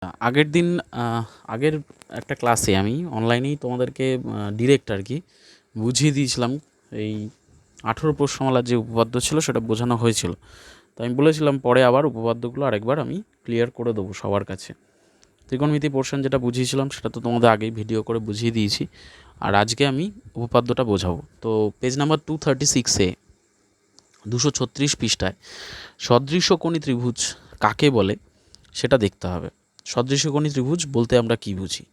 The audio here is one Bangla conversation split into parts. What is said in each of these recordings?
আগের দিন আগের একটা ক্লাসে আমি অনলাইনেই তোমাদেরকে ডিরেক্ট আর কি বুঝিয়ে দিয়েছিলাম। এই 18 প্রশ্নমালার যে উপপাদ্য ছিল সেটা বোঝানো হয়েছিল। তো আমি বলেছিলাম পরে আবার উপপাদ্যগুলো আরেকবার আমি ক্লিয়ার করে দেবো সবার কাছে। ত্রিকোণমিতি পোর্শন যেটা বুঝিয়েছিলাম সেটা তো তোমাদের আগেই ভিডিও করে বুঝিয়ে দিয়েছি, আর আজকে আমি উপপাদ্যটা বোঝাবো। তো পেজ নাম্বার 236-এ 236 পৃষ্ঠায় সদৃশকোণী ত্রিভুজ কাকে বলে সেটা দেখতে হবে। সদৃশকোণী ত্রিভুজ বলতে আমরা কি বুঝি?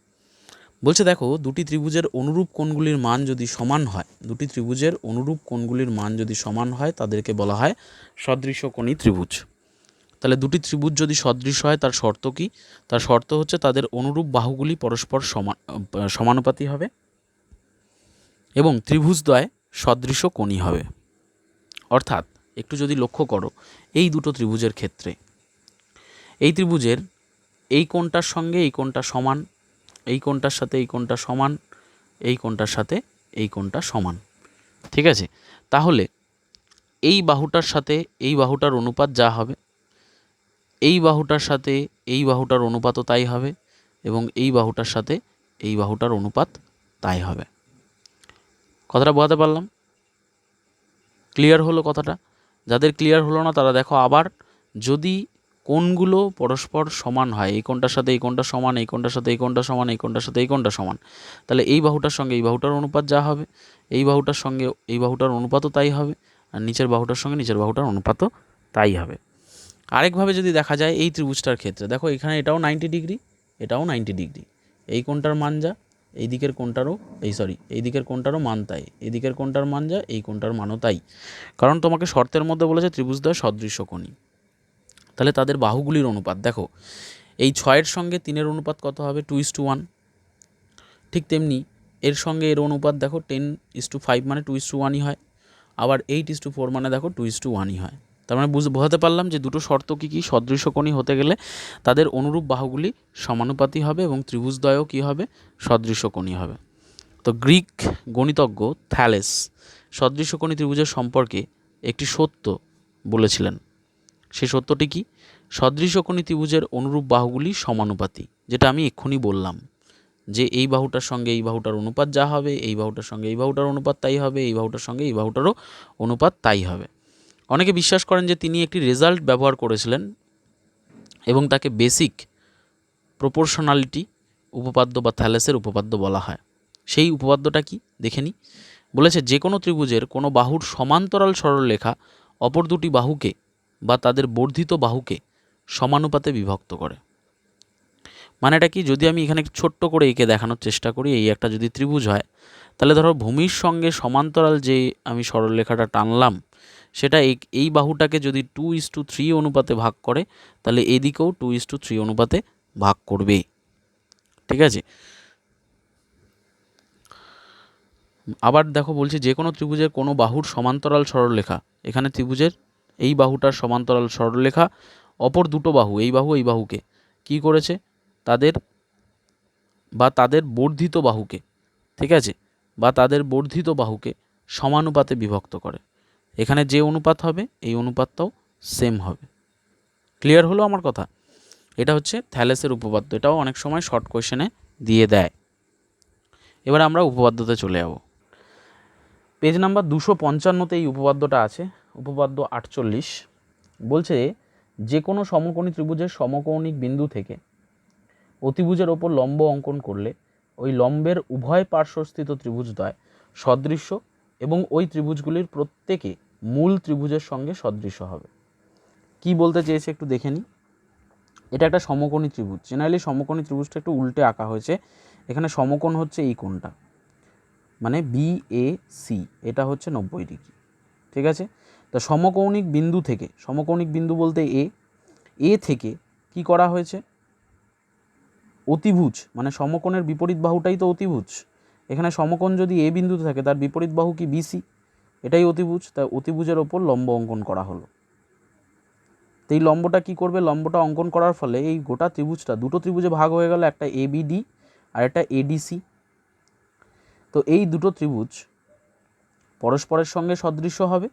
বলছে দেখো, দুটি ত্রিভুজের অনুরূপ কোণগুলির মান যদি সমান হয়, দুটি ত্রিভুজের অনুরূপ কোণগুলির মান যদি সমান হয় তাদেরকে বলা হয় সদৃশকোণী ত্রিভুজ। তাহলে দুটি ত্রিভুজ যদি সদৃশ হয় তার শর্ত কি? তার শর্ত হচ্ছে তাদের অনুরূপ বাহুগুলি পরস্পর সমানুপাতী হবে এবং ত্রিভুজদ্বয় সদৃশকোণী হবে। অর্থাৎ একটু যদি লক্ষ্য করো, এই দুটো ত্রিভুজের ক্ষেত্রে এই ত্রিভুজের এই কোণটার সঙ্গে এই কোণটা সমান, এই কোণটার সাথে এই কোণটা সমান, এই কোণটার সাথে এই কোণটা সমান, ঠিক আছে? তাহলে এই বাহুটার সাথে এই বাহুটার অনুপাত যা হবে, এই বাহুটার সাথে এই বাহুটার অনুপাতও তাই হবে, এবং এই বাহুটার সাথে এই বাহুটার অনুপাত তাই হবে। কথাটা বোঝাতে পারলাম? ক্লিয়ার হলো কথাটা? যাদের ক্লিয়ার হলো না তারা দেখো আবার, যদি কোণগুলো পরস্পর সমান হয়, এই কোণটার সাথে এই কোণটা সমান, এই কোণটার সাথে এই কোণটা সমান, এই কোণটার সাথে এই কোণটা সমান, তাহলে এই বাহুটার সঙ্গে এই বাহুটার অনুপাত যা হবে, এই বাহুটার সঙ্গে এই বাহুটার অনুপাতও তাই হবে, আর নিচের বাহুটার সঙ্গে নিচের বাহুটার অনুপাতও তাই হবে। আরেকভাবে যদি দেখা যায় এই ত্রিভুজটার ক্ষেত্রে, দেখো এখানে এটাও 90 ডিগ্রি, এটাও 90 ডিগ্রি, এই কোণটার মান যা এই দিকের কোণটারও এই দিকের কোণটারও মান তাই, এই দিকের কোণটার মান যা এই কোণটার মানও তাই। কারণ তোমাকে শর্তের মধ্যে বলেছে ত্রিভুজদ্বয় সদৃশকোণী। তাহলে তাদের বাহুগুলির অনুপাত দেখো, এই 6-এর সঙ্গে 3-এর অনুপাত কত হবে? 2:1। ঠিক তেমনি এর সঙ্গে এর অনুপাত দেখো 10:5 মানে 2:1ই হয়, আবার 8:4 মানে দেখো 2:1ই হয়। তার মানে বোঝাতে পারলাম যে দুটো শর্ত কী কী? সদৃশকোণী হতে গেলে তাদের অনুরূপ বাহুগুলি সমানুপাতী হবে এবং ত্রিভুজদ্বয়ও কী হবে? সদৃশকোণী হবে। তো গ্রিক গণিতজ্ঞ থ্যালেস সদৃশকোণী ত্রিভুজের সম্পর্কে একটি সত্য বলেছিলেন। সেই সত্যটি কি? সদৃশকোণী ত্রিভুজের অনুরূপ বাহুগুলি সমানুপাতী, যেটা আমি এক্ষুনি বললাম, যে এই বাহুটার সঙ্গে এই বাহুটার অনুপাত যা হবে, এই বাহুটার সঙ্গে এই বাহুটার অনুপাত তাই হবে, এই বাহুটার সঙ্গে এই বাহুটারও অনুপাত তাই হবে। অনেকে বিশ্বাস করেন যে তিনি একটি রেজাল্ট ব্যবহার করেছিলেন এবং তাকে বেসিক প্রপোর্শনালিটি উপপাদ্য বা থ্যালেসের উপপাদ্য বলা হয়। সেই উপপাদ্যটা কি দেখে নিই। বলেছে যে কোনো ত্রিভুজের কোনো বাহুর সমান্তরাল সরলরেখা অপর দুটি বাহুকে বা তাদের বর্ধিত বাহুকে সমানুপাতে বিভক্ত করে। মানেটা কি? যদি আমি এখানে ছোট্ট করে এঁকে দেখানোর চেষ্টা করি, এই একটা যদি ত্রিভুজ হয়, তাহলে ধরো ভূমির সঙ্গে সমান্তরাল যে আমি সরলরেখাটা টানলাম, সেটা এই বাহুটাকে যদি 2:3 অনুপাতে ভাগ করে, তাহলে এদিকেও 2:3 অনুপাতে ভাগ করবে, ঠিক আছে? আবার দেখো বলছি, যে কোনো ত্রিভুজের কোনো বাহুর সমান্তরাল সরলরেখা, এখানে ত্রিভুজের এই বাহুটার সমান্তরাল সরলরেখা অপর দুটো বাহু, এই বাহু এই বাহুকে কি করেছে? তাদের বর্ধিত বাহুকে, ঠিক আছে, বা তাদের বর্ধিত বাহুকে সমানুপাতে বিভক্ত করে। এখানে যে অনুপাত হবে এই অনুপাতটাও সেম হবে। ক্লিয়ার হলো আমার কথা? এটা হচ্ছে থ্যালেসের উপপাদ্য। এটাও অনেক সময় শর্ট কোয়েশ্চেনে দিয়ে দেয়। এবার আমরা উপপাদ্যতে চলে যাব। পেজ নাম্বার 255-তে এই উপপাদ্যটা আছে, উপপাদ্য 48। বলছে যে কোনো সমকোণী ত্রিভুজের সমকৌণিক বিন্দু থেকে অতিভুজের ওপর লম্ব অঙ্কন করলে ওই লম্বের উভয় পার্শ্বস্থিত ত্রিভুজদ্বয় সদৃশ্য এবং ওই ত্রিভুজগুলির প্রত্যেকে মূল ত্রিভুজের সঙ্গে সদৃশ্য হবে। কি বলতে চেয়েছে একটু দেখে নিই। এটা একটা সমকোণী ত্রিভুজ। জেনারেলি সমকোণী ত্রিভুজটা একটু উল্টে আঁকা হয়েছে। এখানে সমকোণ হচ্ছে এই কোণটা, মানে BAC, এটা হচ্ছে 90 ডিগ্রি, ঠিক আছে? তা সমকৌণিক বিন্দু থেকে, সমকৌণিক বিন্দু বলতে এ থেকে কি করা হয়েছে? অতিভুজ, মানে সমকোণের বিপরীত বাহুটাই তো অতিভুজ। এখানে সমকোণ যদি এ বিন্দুতে থাকে তার বিপরীত বাহু কি BC, এটাই অতিভুজ। তাই অতিভুজের ওপর লম্ব অঙ্কন করা হলো। তো এই লম্বটা কি করবে? লম্বটা অঙ্কন করার ফলে এই গোটা ত্রিভুজটা দুটো ত্রিভুজে ভাগ হয়ে গেল, একটা ABD আর একটা ADC। তো এই দুটো ত্রিভুজ পরস্পরের সঙ্গে সদৃশ্য হবে।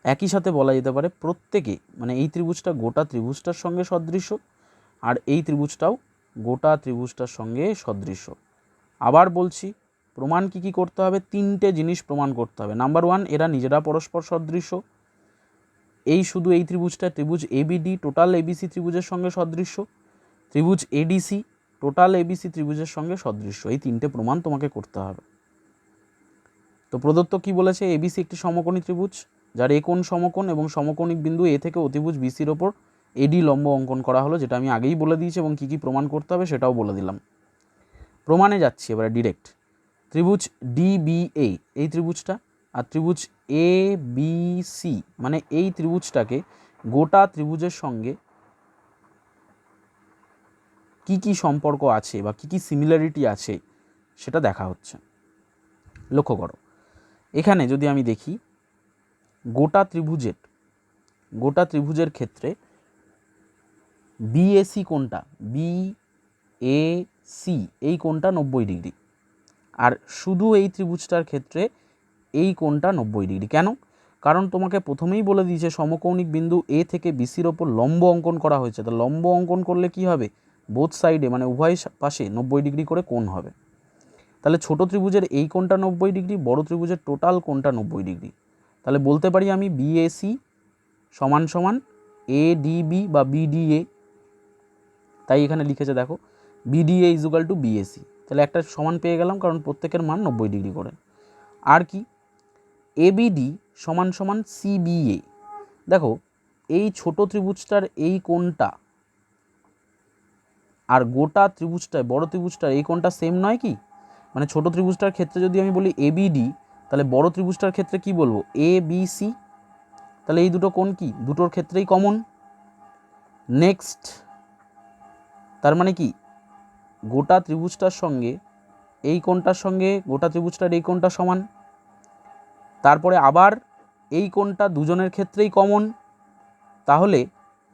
একই সাথে বলা যেতে পারে প্রত্যেকে, মানে এই ত্রিভুজটা গোটা ত্রিভুজটার সঙ্গে সদৃশ্য, আর এই ত্রিভুজটাও গোটা ত্রিভুজটার সঙ্গে সদৃশ্য। আবার বলছি, প্রমাণ কি কি করতে হবে? তিনটে জিনিস প্রমাণ করতে হবে। নাম্বার 1, এরা নিজেরা পরস্পর সদৃশ্য। এই শুধু এই ত্রিভুজটা ত্রিভুজ এবিডি টোটাল এবিসি ত্রিভুজের সঙ্গে সদৃশ্য। ত্রিভুজ এডিসি টোটাল এবিসি ত্রিভুজের সঙ্গে সদৃশ্য। এই তিনটে প্রমাণ তোমাকে করতে হবে। তো প্রদত্ত কি বলেছে? এবিসি একটি সমকোণী ত্রিভুজ যার এ কোণ সমকোণ এবং সমকোণিক বিন্দু এ থেকে অতিভুজ বিসির ওপর এডি লম্ব অঙ্কন করা হলো, যেটা আমি আগেই বলে দিয়েছি এবং কি কি প্রমাণ করতে হবে সেটাও বলে দিলাম। প্রমাণে যাচ্ছি এবারে ডিরেক্ট। ত্রিভুজ ডিবিএ এই ত্রিভুজটা আর ত্রিভুজ এ বি সি মানে এই ত্রিভুজটাকে গোটা ত্রিভুজের সঙ্গে কি কি সম্পর্ক আছে বা কি কি সিমিলারিটি আছে সেটা দেখা হচ্ছে। লক্ষ্য করো, এখানে যদি আমি দেখি গোটা ত্রিভুজের ক্ষেত্রে বিএসি কোণটা, বিএসি এই কোণটা 90 ডিগ্রি, আর শুধু এই ত্রিভুজটার ক্ষেত্রে এই কোণটা 90 ডিগ্রি। কেন? কারণ তোমাকে প্রথমেই বলে দিয়েছে সমকৌণিক বিন্দু এ থেকে বিসির ওপর লম্ব অঙ্কন করা হয়েছে। তো লম্ব অঙ্কন করলে কি হবে? বোথ সাইডে মানে উভয় পাশে 90 ডিগ্রি করে কোণ হবে। তাহলে ছোট ত্রিভুজের এই কোণটা 90 ডিগ্রি, বড় ত্রিভুজের টোটাল কোণটা 90 ডিগ্রি। তাহলে বলতে পারি আমি বিএসি সমান সমান এডিবি বা বিডিএ। তাই এখানে লিখেছে দেখো, বিডিএ ইজুকাল টু বিএসি। তাহলে একটা সমান পেয়ে গেলাম, কারণ প্রত্যেকের মান 90 ডিগ্রি করে। আর কি? এবিডি সমান সমান সিবিএ। দেখো, এই ছোট ত্রিভুজটার এই কোণটা আর গোটা ত্রিভুজটায় বড় ত্রিভুজটার এই কোণটা সেম নয় কি? মানে ছোট ত্রিভুজটার ক্ষেত্রে যদি আমি বলি এবিডি, তাহলে বড় ত্রিভুজটার ক্ষেত্রে কি বলবো? এবিসি। তাহলে এই দুটো কোণ কি? দুটোর ক্ষেত্রেই কমন। নেক্সট, তার মানে কি গোটা ত্রিভুজটার সঙ্গে এই কোণটার সঙ্গে গোটা ত্রিভুজটার এই কোণটা সমান। তারপরে আবার এই কোণটা দুজনের ক্ষেত্রেই কমন। তাহলে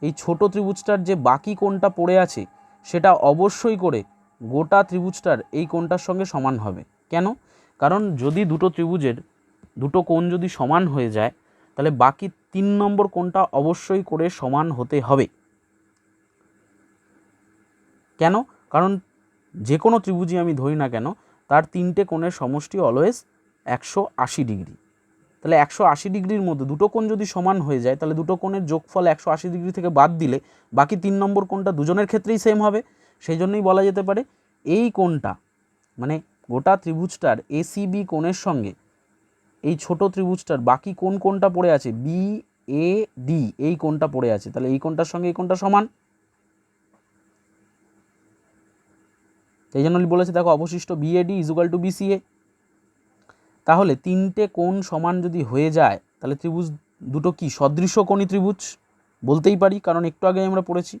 এই ছোট ত্রিভুজটার যে বাকি কোণটা পড়ে আছে সেটা অবশ্যই করে গোটা ত্রিভুজটার এই কোণটার সঙ্গে সমান হবে। কেন? কারণ যদি দুটো ত্রিভুজের দুটো কোণ যদি সমান হয়ে যায়, তাহলে বাকি 3 নম্বর কোণটা অবশ্যই করে সমান হতে হবে। কেন? কারণ যে কোনো ত্রিভুজই আমি ধরি না কেন, তার 3টে কোণের সমষ্টি অলওয়েজ 180 ডিগ্রি। তাহলে 180 ডিগ্রির মধ্যে দুটো কোণ যদি সমান হয়ে যায়, তাহলে দুটো কোণের যোগফল 180 ডিগ্রি থেকে বাদ দিলে বাকি 3 নম্বর কোণটা দুজনের ক্ষেত্রেই সেম হবে। সেই জন্যই বলা যেতে পারে এই কোণটা মানে গোটা ত্রিভুজটার এসিবি কোণের সঙ্গে এই ছোট ত্রিভুজটার বাকি কোন কোণটা পড়ে আছে, বি এ ডি এই কোণটা পড়ে আছে। তাহলে এই কোণটার সঙ্গে এই কোণটা সমান। এই জন্য বলেছে দেখো, অবশিষ্ট বিএডি ইজুকাল টু বিসিএ। তাহলে 3টে কোণ সমান যদি হয়ে যায়, তাহলে ত্রিভুজ দুটো কি সদৃশ্যকোণী ত্রিভুজ বলতেই পারি। কারণ একটু আগে আমরা পড়েছি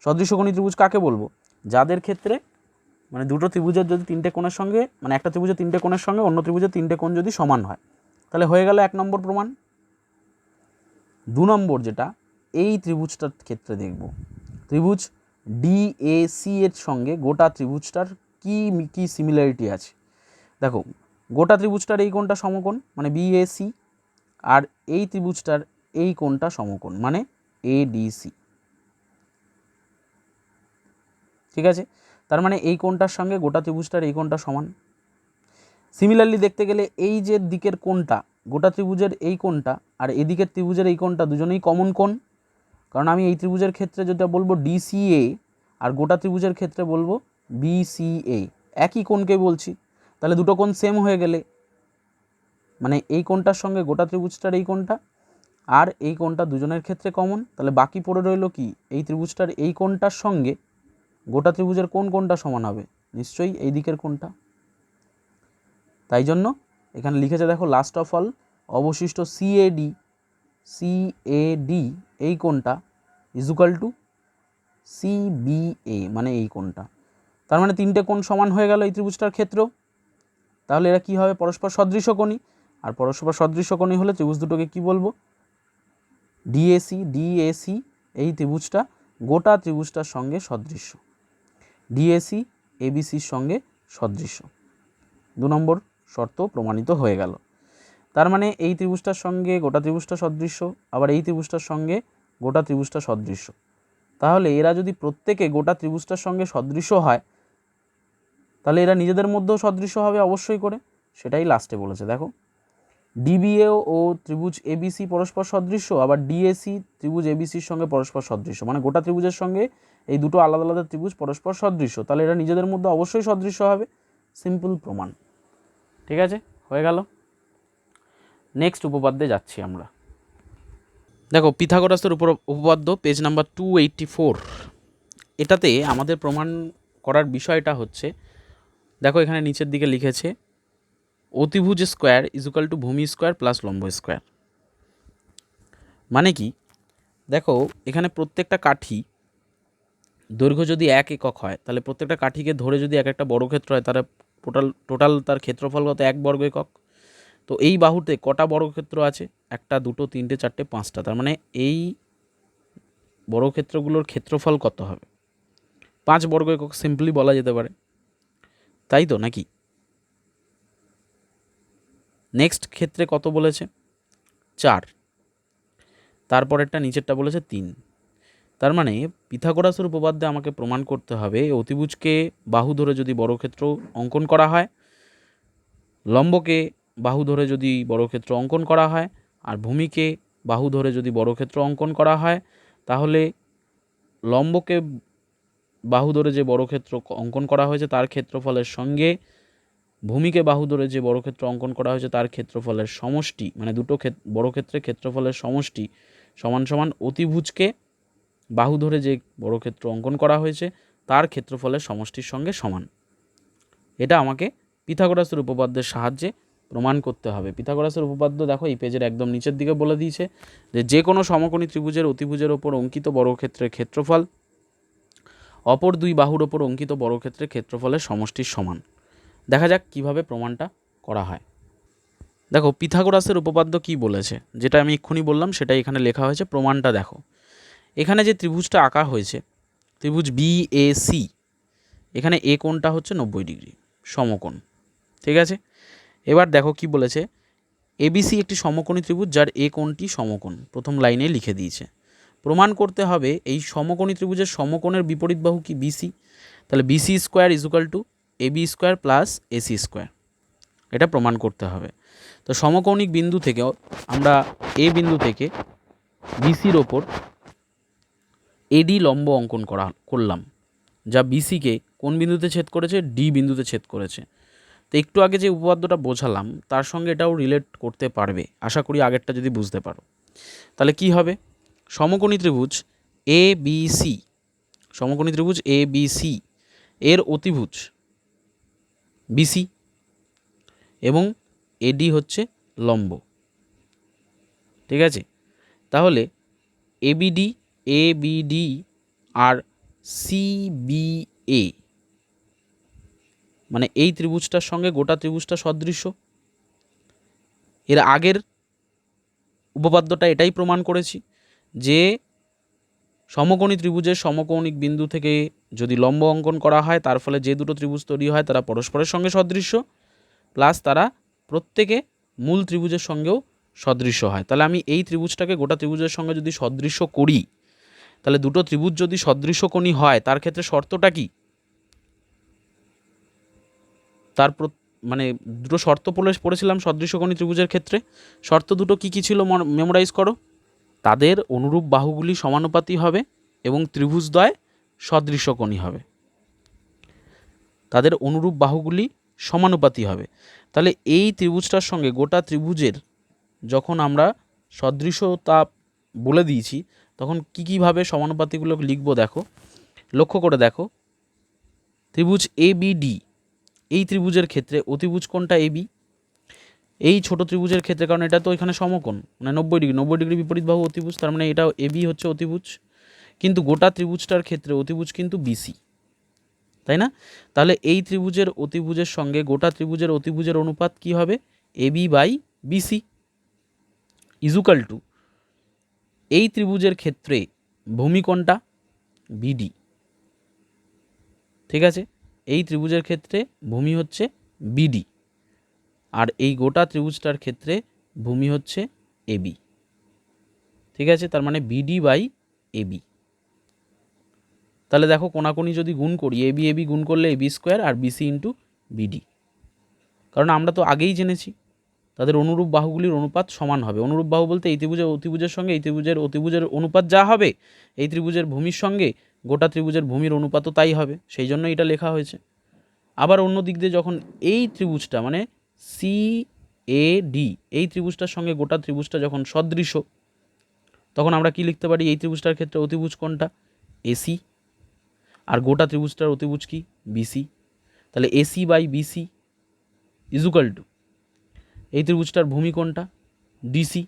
সদৃশ্যকোণী ত্রিভুজ কাকে বলবো? যাদের ক্ষেত্রে মানে দুটো ত্রিভুজের যদি 3টে কোণের সঙ্গে মানে একটা ত্রিভুজের 3টে কোণের সঙ্গে অন্য ত্রিভুজের 3টে কোণ যদি সমান হয়, তাহলে হয়ে গেল 1 নম্বর প্রমাণ। 2 নম্বর যেটা এই ত্রিভুজটার ক্ষেত্রে দেখব, ত্রিভুজ ডিএসি এর সঙ্গে গোটা ত্রিভুজটার কি কি সিমিলারিটি আছে। দেখো, গোটা ত্রিভুজটার এই কোণটা সমকোণ মানে বিএসি, আর এই ত্রিভুজটার এই কোণটা সমকোণ মানে এডিসি। ঠিক আছে, তার মানে এই কোণটার সঙ্গে গোটা ত্রিভুজটার এই কোণটা সমান। সিমিলারলি দেখতে গেলে এই যে দিকের কোণটা গোটা ত্রিভুজের এই কোণটা আর এদিকের ত্রিভুজের এই কোণটা দুজনেই কমন কোণ। কারণ আমি এই ত্রিভুজের ক্ষেত্রে যেটা বলবো ডিসিএ আর গোটা ত্রিভুজের ক্ষেত্রে বলবো বিসিএ, একই কোণকে বলছি। তাহলে দুটো কোণ সেম হয়ে গেলে মানে এই কোণটার সঙ্গে গোটা ত্রিভুজটার এই কোণটা আর এই কোণটা দুজনের ক্ষেত্রে কমন। তাহলে বাকি পড়ে রইল কি? এই ত্রিভুজটার এই কোণটার সঙ্গে গোটা ত্রিভুজের কোন কোণটা সমান হবে? নিশ্চয়ই এই দিকের কোণটা। তাই জন্য এখানে লিখেছে দেখো, লাস্ট অফ অল অবশিষ্ট সিএডি এই কোণটা ইজুকাল টু সিবিএ মানে এই কোণটা। তার মানে 3টে কোণ সমান হয়ে গেল এই ত্রিভুজটার ক্ষেত্রেও। তাহলে এরা কি হবে? পরস্পর সদৃশ্যকোণী। আর পরস্পর সদৃশ্যকোণী হলে ত্রিভুজ দুটোকে কি বলবো? ডিএসি এই ত্রিভুজটা গোটা ত্রিভুজটার সঙ্গে সদৃশ্য। ডিএসি এবিসির সঙ্গে সদৃশ্য। 2 নম্বর শর্ত প্রমাণিত হয়ে গেল। তার মানে এই ত্রিভুজটার সঙ্গে গোটা ত্রিভুজটা সদৃশ্য, আবার এই ত্রিভুজটার সঙ্গে গোটা ত্রিভুজটা সদৃশ্য। তাহলে এরা যদি প্রত্যেকে গোটা ত্রিভুজটার সঙ্গে সদৃশ্য হয় তাহলে এরা নিজেদের মধ্যেও সদৃশ্য হবে অবশ্যই করে, সেটাই লাস্টে বলেছে। দেখো ডিবিএ ও ত্রিভুজ এবিসি পরস্পর সদৃশ্য, আবার ডিএসি ত্রিভুজ এবিসির সঙ্গে পরস্পর সদৃশ্য, মানে গোটা ত্রিভুজের সঙ্গে এই দুটো আলাদা আলাদা ত্রিভুজ পরস্পর সদৃশ্য, তাহলে এরা নিজেদের মধ্যে অবশ্যই সদৃশ্য হবে। সিম্পল প্রমাণ। ঠিক আছে, হয়ে গেল। নেক্সট উপপাদ্যে যাচ্ছি আমরা। দেখো পিথাগোরাসের উপপাদ্য পেজ নাম্বার 284। এটাতে আমাদের প্রমাণ করার বিষয়টা হচ্ছে, দেখো এখানে নিচের দিকে লিখেছে অতিভুজ স্কোয়ার ইজুকাল টু ভূমি স্কোয়ার প্লাস লম্ব স্কোয়ার। মানে কি, দেখো এখানে প্রত্যেকটা কাঠি দৈর্ঘ্য যদি 1 একক হয় তাহলে প্রত্যেকটা কাঠিকে ধরে যদি এক একটা বর্গক্ষেত্র হয় তাহলে টোটাল তার ক্ষেত্রফল কত, 1 বর্গ একক। তো এই বাহুতে কটা বর্গক্ষেত্র আছে, 1 2 3 4 5টা, তার মানে এই বর্গক্ষেত্রগুলোর ক্ষেত্রফল কত হবে, 5 বর্গ একক সিম্পলি বলা যেতে পারে, তাই তো নাকি? নেক্সট ক্ষেত্রে কত বলেছে, 4, তারপরেরটা নিচেরটা বলেছে 3। তার মানে পিথাগোরাসের উপপাদ্যে আমাকে প্রমাণ করতে হবে অতিভুজকে বাহু ধরে যদি বর্গক্ষেত্র অঙ্কন করা হয়, লম্বকে বাহু ধরে যদি বর্গক্ষেত্র অঙ্কন করা হয়, আর ভূমিকে বাহু ধরে যদি বর্গক্ষেত্র অঙ্কন করা হয়, তাহলে লম্বকে বাহু ধরে যে বর্গক্ষেত্র অঙ্কন করা হয়েছে তার ক্ষেত্রফলের সঙ্গে ভূমিকে বাহু ধরে যে বর্গক্ষেত্র অঙ্কন করা হয়েছে তার ক্ষেত্রফলের সমষ্টি, মানে দুটো বর্গক্ষেত্রের ক্ষেত্রফলের সমষ্টি সমান সমান অতিভুজকে বাহু ধরে যে বর্গক্ষেত্র অঙ্কন করা হয়েছে তার ক্ষেত্রফলের সমষ্টির সঙ্গে সমান। এটা আমাকে পিথাগোরাসের উপপাদ্যের সাহায্যে প্রমাণ করতে হবে। পিথাগোরাসের উপপাদ্য দেখো এই পেজের একদম নিচের দিকে বলে দিয়েছে যে কোনো সমকোণী ত্রিভুজের অতিভুজের ওপর অঙ্কিত বর্গক্ষেত্রের ক্ষেত্রফল অপর দুই বাহুর ওপর অঙ্কিত বর্গক্ষেত্রের ক্ষেত্রফলের সমষ্টির সমান। দেখা যাক কিভাবে প্রমাণটা করা হয়। দেখো পিথাগোরাসের উপপাদ্য কি বলেছে, যেটা আমি এক্ষুনি বললাম সেটাই এখানে লেখা হয়েছে। প্রমাণটা দেখো, এখানে যে ত্রিভুজটা আঁকা হয়েছে ত্রিভুজ বিএসি, এখানে এ কোণটা হচ্ছে 90 ডিগ্রি সমকোণ। ঠিক আছে, এবার দেখো কি বলেছে, এবিসি একটি সমকোণী ত্রিভুজ যার এ কোণটি সমকোণ, প্রথম লাইনে লিখে দিয়েছে। প্রমাণ করতে হবে এই সমকোণী ত্রিভুজের সমকোণের বিপরীত বাহু কি বিসি, তাহলে BC square equal to AB square plus AC square, এটা প্রমাণ করতে হবে। তো সমকৌণিক বিন্দু থেকে আমরা এ বিন্দু থেকে বিসির ওপর এডি লম্ব অঙ্কন করলাম, যা বিসিকে কোন বিন্দুতে ছেদ করেছে, ডি বিন্দুতে ছেদ করেছে। তো একটু আগে যে উপপাদ্যটা বোঝালাম তার সঙ্গে এটাও রিলেট করতে পারবে, আশা করি আগেরটা যদি বুঝতে পারো। তাহলে কি হবে, সমকোণী ত্রিভুজ এ বি সি, সমকোণী ত্রিভুজ এ বি সি এর অতিভুজ বিসি এবং এডি হচ্ছে লম্ব। ঠিক আছে, তাহলে এবিডি আর সিবিএ, মানে এই ত্রিভুজটার সঙ্গে গোটা ত্রিভুজটা সদৃশ্য। এর আগের উপপাদ্যটা এটাই প্রমাণ করেছি যে সমকোণী ত্রিভুজের সমকৌণিক বিন্দু থেকে যদি লম্ব অঙ্কন করা হয় তার ফলে যে দুটো ত্রিভুজ তৈরি হয় তারা পরস্পরের সঙ্গে সদৃশ্য, প্লাস তারা প্রত্যেকে মূল ত্রিভুজের সঙ্গেও সদৃশ্য হয়। তাহলে আমি এই ত্রিভুজটাকে গোটা ত্রিভুজের সঙ্গে যদি সদৃশ্য করি, তাহলে দুটো ত্রিভুজ যদি সদৃশ্যকোণী হয় তার ক্ষেত্রে শর্তটা কি, তার মানে দুটো শর্ত পড়েছিলাম সদৃশ্যকোণী ত্রিভুজের ক্ষেত্রে। শর্ত দুটো কি কি ছিল মেমোরাইজ করো, তাদের অনুরূপ বাহুগুলি সমানুপাতী হবে এবং ত্রিভুজদ্বয় সদৃশ্যকোণী হবে, তাদের অনুরূপ বাহুগুলি সমানুপাতী হবে। তাহলে এই ত্রিভুজটার সঙ্গে গোটা ত্রিভুজের যখন আমরা সদৃশ্যতা বলে দিয়েছি তখন কীভাবে সমানুপাতিগুলো লিখব দেখো, লক্ষ্য করে দেখো। ত্রিভুজ এবিডি, এই ত্রিভুজের ক্ষেত্রে অতিভুজ কোণটা এবি, এই ছোট ত্রিভুজের ক্ষেত্রে, কারণ এটা তো এখানে সমকোণ মানে 90 ডিগ্রি বিপরীত বাহু অতিভুজ, তার মানে এটা এবি হচ্ছে অতিভুজ। কিন্তু গোটা ত্রিভুজটার ক্ষেত্রে অতিভুজ কিন্তু বিসি, তাই না? তাহলে এই ত্রিভুজের অতিভুজের সঙ্গে গোটা ত্রিভুজের অতিভুজের অনুপাত কি হবে, AB by BC equal to এই ত্রিভুজের ক্ষেত্রে ভূমি কোণটা বিডি। ঠিক আছে, এই ত্রিভুজের ক্ষেত্রে ভূমি হচ্ছে বিডি আর এই গোটা ত্রিভুজটার ক্ষেত্রে ভূমি হচ্ছে এবি। ঠিক আছে, তার মানে বিডি বাই এবি। তাহলে দেখো কোনাকুনি যদি গুণ করি, এবি এবি গুণ করলে এবি স্কোয়ার আর বিসি ইন্টু বিডি, কারণ আমরা তো আগেই জেনেছি তাদের অনুরূপ বাহুগুলির অনুপাত সমান হবে। অনুরূপ বাহু বলতে এই ত্রিভুজের অতিভুজের সঙ্গে এই ত্রিভুজের অতিভুজের অনুপাত যা হবে, এই ত্রিভুজের ভূমির সঙ্গে গোটা ত্রিভুজের ভূমির অনুপাতও তাই হবে, সেই জন্য এটা লেখা হয়েছে। আবার অন্য দিক দিয়ে যখন এই ত্রিভুজটা মানে সি এ ডি, এই ত্রিভুজটার সঙ্গে গোটা ত্রিভুজটা যখন সদৃশ, তখন আমরা কি লিখতে পারি? এই ত্রিভুজটার ক্ষেত্রে অতিভুজ কোনটা? এসি, আর গোটা ত্রিভুজটার অতিভুজ কি? বিসি। তাহলে AC by BC equal to এই ত্রিভুজটার ভূমি কোনটা? ডিসি।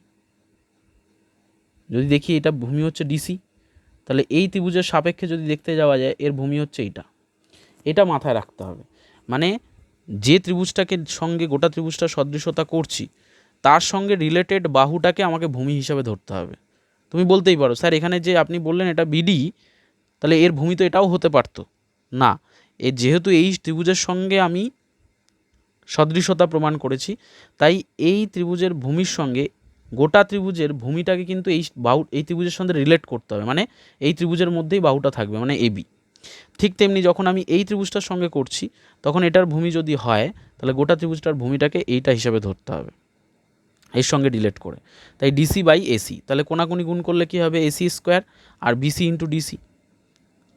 যদি দেখি এটা ভূমি হচ্ছে ডিসি, তাহলে এই ত্রিভুজের সাপেক্ষে যদি দেখতে যাওয়া যায় এর ভূমি হচ্ছে এইটা। এটা মাথায় রাখতে হবে, মানে যে ত্রিভুজটাকে সঙ্গে গোটা ত্রিভুজটা সদৃশতা করছি তার সঙ্গে রিলেটেড বাহুটাকে আমাকে ভূমি হিসাবে ধরতে হবে। তুমি বলতেই পারো স্যার এখানে যে আপনি বললেন এটা বিডি, তাহলে এর ভূমি তো এটাও হতে পারতো না। যেহেতু এই ত্রিভুজের সঙ্গে আমি সদৃশতা প্রমাণ করেছি, তাই এই ত্রিভুজের ভূমির সঙ্গে গোটা ত্রিভুজের ভূমিটাকে কিন্তু এই ত্রিভুজের সঙ্গে রিলেট করতে হবে, মানে এই ত্রিভুজের মধ্যেই বাহুটা থাকবে, মানে এবি। ঠিক তেমনি যখন আমি এই ত্রিভুজটার সঙ্গে করছি তখন এটার ভূমি যদি হয় তাহলে গোটা ত্রিভুজটার ভূমিটাকে এইটা হিসাবে ধরতে হবে, এর সঙ্গে রিলেট করে। তাই ডিসি বাই এসি, তাহলে কোনাকুনি গুণ করলে কি হবে? এসি স্কোয়ার আর বিসি ইন্টু ডিসি।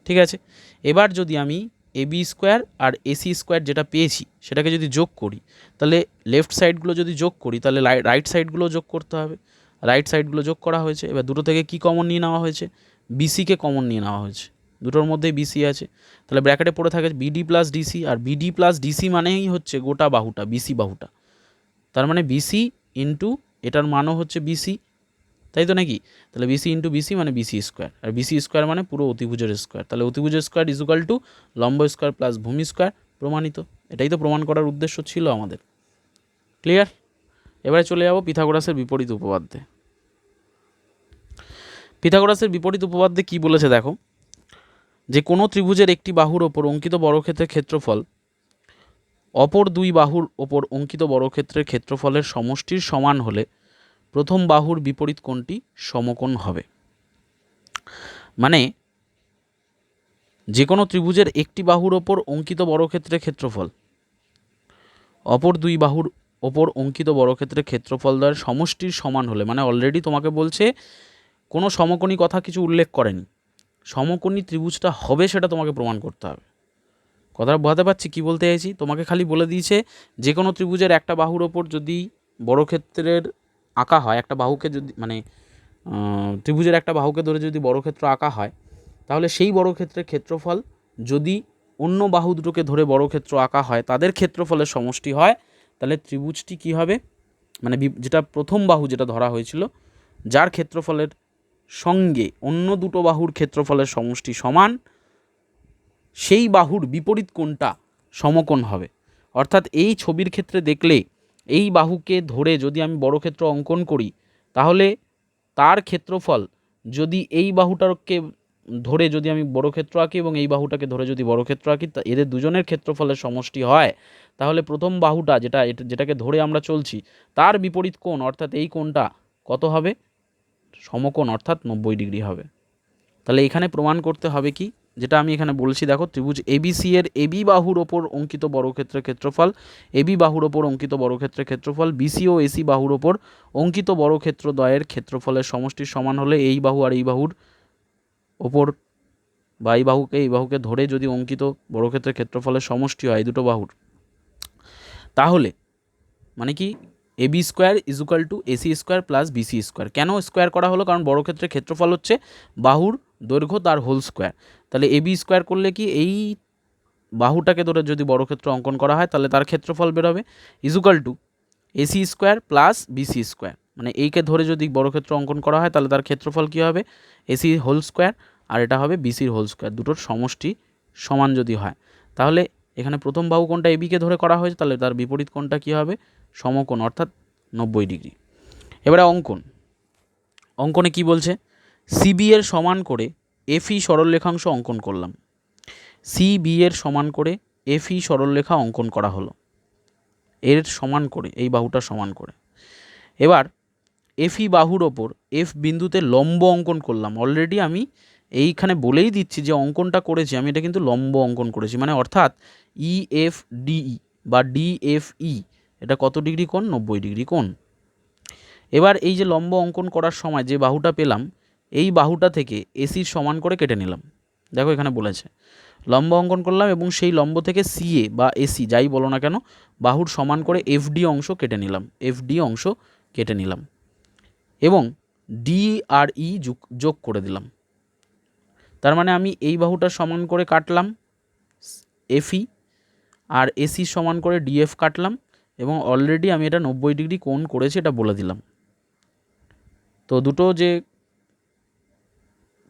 ঠিক আছে, এবার যদি আমি এবি স্কোয়ার আর এসি স্কোয়ার যেটা পেয়েছি সেটাকে যদি যোগ করি, তাহলে লেফট সাইডগুলো যদি যোগ করি তাহলে রাইট সাইডগুলো যোগ করতে হবে। রাইট সাইডগুলো যোগ করা হয়েছে, এবার দুটো থেকে কি কমন নিয়ে নেওয়া হয়েছে? বিসিকে কমন নিয়ে নেওয়া হয়েছে, দুটোর মধ্যেই বিসি আছে। তাহলে ব্র্যাকেটে পড়ে থাকে বিডি প্লাস ডিসি, আর বিডি প্লাস ডিসি মানেই হচ্ছে গোটা বাহুটা, বিসি বাহুটা। তার মানে বিসি ইন্টু এটার মানও হচ্ছে বিসি, তাই তো নাকি? তাহলে বিসি ইন্টু বিসি মানে বিসি স্কোয়ার, আর বিসি স্কোয়ার মানে পুরো অতিভুজের স্কোয়ার। তাহলে অতিভুজের স্কোয়ার ইজুকাল টু লম্ব স্কোয়ার প্লাস ভূমি স্কোয়ার, প্রমাণিত। এটাই তো প্রমাণ করার উদ্দেশ্য ছিল আমাদের। ক্লিয়ার? এবারে চলে যাবো পিথাগোরাসের বিপরীত উপপাদ্যে। পিথাগোরাসের বিপরীত উপপাদ্যে কি বলেছে দেখো, যে কোনো ত্রিভুজের একটি বাহুর ওপর অঙ্কিত বর্গক্ষেত্রের ক্ষেত্রফল অপর দুই বাহুর ওপর অঙ্কিত বর্গক্ষেত্রের ক্ষেত্রফলের সমষ্টির সমান হলে প্রথম বাহুর বিপরীত কোণটি সমকোণ হবে। মানে যে কোনো ত্রিভুজের একটি বাহুর ওপর অঙ্কিত বর্গক্ষেত্রের ক্ষেত্রফল অপর দুই বাহুর ওপর অঙ্কিত বর্গক্ষেত্রের ক্ষেত্রফল দ্বয়ের সমষ্টির সমান হলে, মানে অলরেডি তোমাকে বলছে কোনো সমকোণী কথা কিছু উল্লেখ করেনি, সমকোণী ত্রিভুজটা হবে সেটা তোমাকে প্রমাণ করতে হবে। কথাটা বোঝাতে পারছি কি বলতে চাইছি? তোমাকে খালি বলে দিয়েছে যে কোনো ত্রিভুজের একটা বাহুর ওপর যদি বর্গক্ষেত্রের আঁকা হয়, একটা বাহুকে যদি মানে ত্রিভুজের একটা বাহুকে ধরে যদি বর্গক্ষেত্র আঁকা হয়, তাহলে সেই বর্গক্ষেত্রের ক্ষেত্রফল যদি অন্য বাহু দুটোকে ধরে বর্গক্ষেত্র আঁকা হয় তাদের ক্ষেত্রফলের সমষ্টি হয়, তাহলে ত্রিভুজটি কি হবে? মানে যেটা প্রথম বাহু যেটা ধরা হয়েছিল, যার ক্ষেত্রফলের সঙ্গে অন্য দুটো বাহুর ক্ষেত্রফলের সমষ্টি সমান, সেই বাহুর বিপরীত কোণটা সমকোণ হবে। অর্থাৎ এই ছবির ক্ষেত্রে দেখলে এই বাহুকে ধরে যদি আমি বর্গক্ষেত্র অঙ্কন করি, তাহলে তার ক্ষেত্রফল যদি এই বাহুটাকে ধরে যদি আমি বর্গক্ষেত্র আঁকি এবং এই বাহুটাকে ধরে যদি বর্গক্ষেত্র আঁকি, এদের দুজনের ক্ষেত্রফলের সমষ্টি হয়, তাহলে প্রথম বাহুটা যেটাকে ধরে আমরা চলছি তার বিপরীত কোণ অর্থাৎ এই কোণটা কত হবে? সমকোণ, অর্থাৎ 90 ডিগ্রি হবে। তাহলে এখানে প্রমাণ করতে হবে কি, যেটা আমি এখানে বলছি দেখো, ত্রিভুজ এবিসি এর এবি বাহুর ওপর অঙ্কিত বর্গক্ষেত্রের ক্ষেত্রফল, এবি বাহুর ওপর অঙ্কিত বর্গক্ষেত্রের ক্ষেত্রফল বিসি ও এসি বাহুর ওপর অঙ্কিত বর্গক্ষেত্র দ্বয়ের ক্ষেত্রফলের সমষ্টির সমান হলে এই বাহু আর এই বাহুর ওপর বা এই বাহুকে ধরে যদি অঙ্কিত বর্গক্ষেত্রের ক্ষেত্রফলের সমষ্টি হয় দুটো বাহুর, তাহলে মানে কি AB square equal to AC square plus BC square. কেন স্কোয়ার করা হলো? কারণ বর্গক্ষেত্রের ক্ষেত্রফল হচ্ছে বাহুর দৈর্ঘ্য তার হোল স্কোয়ার। তাহলে এবি স্কোয়ার করলে কি এই বাহুটাকে ধরে যদি বর্গক্ষেত্র অঙ্কন করা হয় তাহলে তার ক্ষেত্রফল বেরোবে equal to AC square plus BC square. মানে এইকে ধরে যদি বর্গক্ষেত্র অঙ্কন করা হয় তাহলে তার ক্ষেত্রফল কী হবে? এসি হোল স্কোয়ার, আর এটা হবে বিসির হোল স্কোয়ার। দুটোর সমষ্টি সমান যদি হয়, তাহলে এখানে প্রথম বাহু কোণটা এবিকে ধরে করা হয়েছে, তাহলে তার বিপরীত কোণটা কী হবে? সমকোণ, অর্থাৎ 90 ডিগ্রি। এবারে অঙ্কনে কি বলছে? সিবি এর সমান করে এফই সরলরেখাংশ অঙ্কন করলাম। সিবি এর সমান করে এফই সরলরেখা অঙ্কন করা হলো, এর সমান করে, এই বাহুটা সমান করে। এবার এফই বাহুর ওপর এফ বিন্দুতে লম্ব অঙ্কন করলাম। অলরেডি আমি এইখানে বলেই দিচ্ছি যে অঙ্কনটা করেছি আমি, এটা কিন্তু লম্ব অঙ্কন করেছি, মানে অর্থাৎ EFDE বা DFE এটা কত ডিগ্রি কোণ? 90 ডিগ্রি কোণ। এবার এই যে লম্ব অঙ্কন করার সময় যে বাহুটা পেলাম, এই বাহুটা থেকে এসির সমান করে কেটে নিলাম। দেখো এখানে বলেছে লম্ব অঙ্কন করলাম এবং সেই লম্ব থেকে সিএ বা এসি যাই বলো না কেন বাহুর সমান করে এফডি অংশ কেটে নিলাম, এফডি অংশ কেটে নিলাম এবং ডি আর ই যোগ করে দিলাম। তার মানে আমি এই বাহুটা সমান করে কাটলাম এফই, আর এসি সমান করে ডিএফ কাটলাম এবং অলরেডি আমি এটা 90 ডিগ্রি কোণ করেছি এটা বলে দিলাম। তো দুটো যে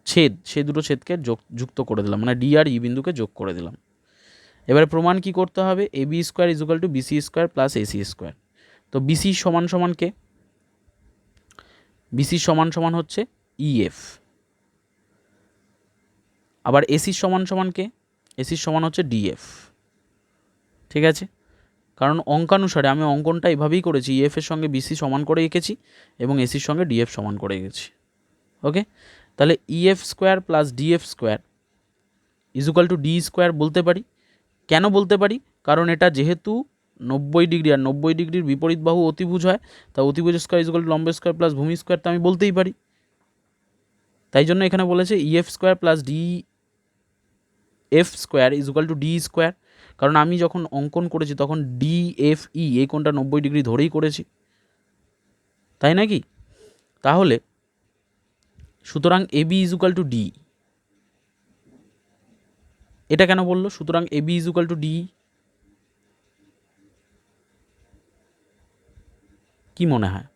ছেদ সেই দুটো ছেদকে যুক্ত করে দিলাম, মানে ডি আর ই বিন্দুকে যোগ করে দিলাম। এবারে প্রমাণ কি করতে হবে? AB square is equal to BC square plus AC square. তো বিসি সমান সমান কে? বিসি সমান সমান হচ্ছে ইএফ। আবার এসির সমান সমান কে? এসির সমান হচ্ছে ডিএফ। ঠিক আছে, কারণ অঙ্কানুসারে আমি অঙ্কনটা এভাবেই করেছি, ইএফ এর সঙ্গে বিসি সমান করে এঁকেছি এবং এসির সঙ্গে ডিএফ সমান করে এঁকেছি। ওকে, তাহলে EF square plus DF square is equal to D square বলতে পারি। কেন বলতে পারি? কারণ এটা যেহেতু 90 ডিগ্রি আর 90 ডিগ্রির বিপরীত বাহু অতিভুজ হয়, তা অতিভুজ স্কোয়ার ইজ ইকুয়াল টু লম্ব স্কোয়ার প্লাস ভূমি স্কোয়ার, তো আমি বলতেই পারি। তাই জন্য এখানে বলেছে EF square plus D F square is equal to D square, কারণ আমি যখন অঙ্কন করেছি তখন ডিএফই এই কোণটা 90 ডিগ্রি ধরেই করেছি, তাই নাকি? তাহলে সুতরাং AB is equal to D, এটা কেন বললো? সুতরাং AB is equal to D, কি মনে হয়?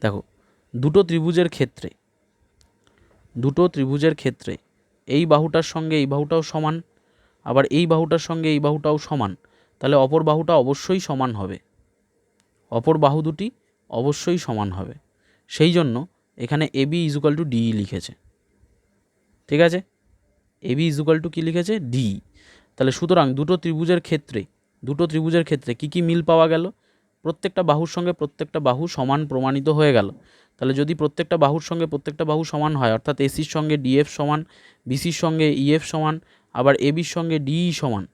দেখো দুটো ত্রিভুজের ক্ষেত্রে এই বাহুটার সঙ্গে এই বাহুটাও সমান, আবার এই বাহুটার সঙ্গে এই বাহুটাও সমান, তাহলে অপর বাহুটা অবশ্যই সমান হবে, অপর বাহু দুটি অবশ্যই সমান হবে। সেই জন্য এখানে AB is equal to D লিখেছে। ঠিক আছে, এবি ইজ ইকুয়াল টু কী লিখেছে? ডি। তাহলে সুতরাং দুটো ত্রিভুজের ক্ষেত্রে কি কি মিল পাওয়া গেল? প্রত্যেকটা বাহুর সঙ্গে প্রত্যেকটা বাহু সমান প্রমাণিত হয়ে গেল। তাহলে যদি প্রত্যেকটা বাহুর সঙ্গে প্রত্যেকটা বাহু সমান হয়, অর্থাৎ এসির সঙ্গে ডিএফ সমান, বিসির সঙ্গে ইএফ সমান, আবার এবির সঙ্গে ডিই সমান,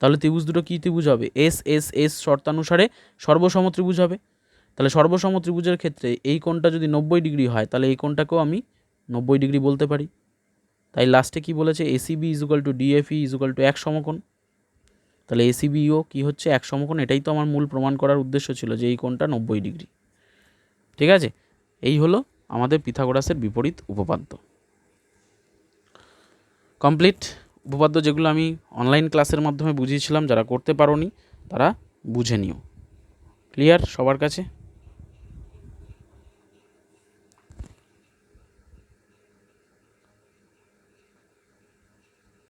তাহলে ত্রিভুজ দুটো কী ত্রিভুজ হবে? এস এস এস শর্তানুসারে সর্বসম ত্রিভুজ হবে। তাহলে সর্বসম ত্রিভুজের ক্ষেত্রে এই কোণটা যদি 90 ডিগ্রি হয়, তাহলে এই কোণটাকেও আমি 90 ডিগ্রি বলতে পারি। তাই লাস্টে কি বলেছে? ACB is equal two DFE is equal two এক সমকোণ। তাহলে এসিবিও কি হচ্ছে? এক সমকোণ। এটাই তো আমার মূল প্রমাণ করার উদ্দেশ্য ছিল, যে এই কোণটা 90 ডিগ্রি। ঠিক আছে, এই হলো আমাদের পিথাগোরাসের বিপরীত উপপাদ্য। কমপ্লিট উপপাদ্য, যেগুলো আমি অনলাইন ক্লাসের মাধ্যমে বুঝিয়েছিলাম, যারা করতে পারোনি তারা বুঝে নিও। ক্লিয়ার সবার কাছে?